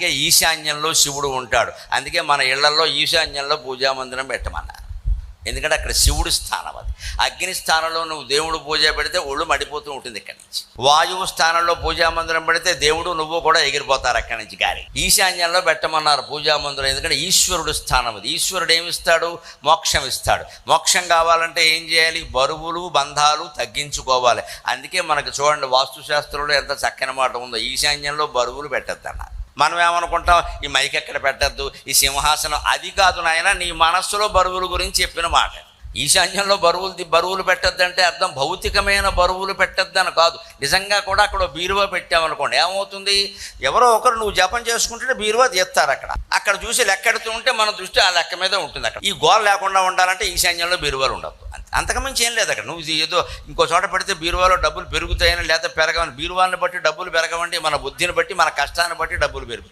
ఈశాన్యంలో శివుడు ఉంటాడు. అందుకే మన ఇళ్లలో ఈశాన్యంలో పూజామందిరం పెట్టమన్నారు. ఎందుకంటే అక్కడ శివుడు స్థానం. అది అగ్ని స్థానంలో నువ్వు దేవుడు పూజ పెడితే ఒళ్ళు మడిపోతూ ఉంటుంది ఇక్కడి నుంచి. వాయువు స్థానంలో పూజామందిరం పెడితే దేవుడు నువ్వు కూడా ఎగిరిపోతారు అక్కడి నుంచి గాలి. ఈశాన్యంలో పెట్టమన్నారు పూజామందిరం, ఎందుకంటే ఈశ్వరుడు స్థానం అది. ఈశ్వరుడు ఏమిస్తాడు? మోక్షం ఇస్తాడు. మోక్షం కావాలంటే ఏం చేయాలి? బరువులు బంధాలు తగ్గించుకోవాలి. అందుకే మనకు చూడండి, వాస్తుశాస్త్రంలో ఎంత చక్కని మాట ఉందో, ఈశాన్యంలో బరువులు పెట్టద్దన్నారు. మనం ఏమనుకుంటాం, ఈ మైక్ ఎక్కడ పెట్టద్దు, ఈ సింహాసనం, అది కాదు నాయన, నీ మనస్సులో బరువుల గురించి చెప్పిన మాట. ఈశాన్యంలో బరువులు పెట్టద్దంటే అర్థం భౌతికమైన బరువులు పెట్టద్దని కాదు. నిజంగా కూడా అక్కడ బీరువా పెట్టామనుకోండి, ఏమవుతుంది? ఎవరో ఒకరు నువ్వు జపం చేసుకుంటే బీరువా తీస్తారు. అక్కడ చూసి లెక్కెడుతూ ఉంటే మన దృష్టి ఆ లెక్క మీద ఉంటుంది. అక్కడ ఈ గోల లేకుండా ఉండాలంటే ఈశాన్యంలో బీరువాలు ఉండదు. అంతకుమించి ఏం లేదు అక్కడ. నువ్వు ఏదో ఇంకో చోట పెడితే బీరువాలో డబ్బులు పెరుగుతాయని లేదా పెరగవని, బీరువాన్ని బట్టి డబ్బులు పెరగవండి, మన బుద్ధిని బట్టి మన కష్టాన్ని బట్టి డబ్బులు పెరుగుతాయి.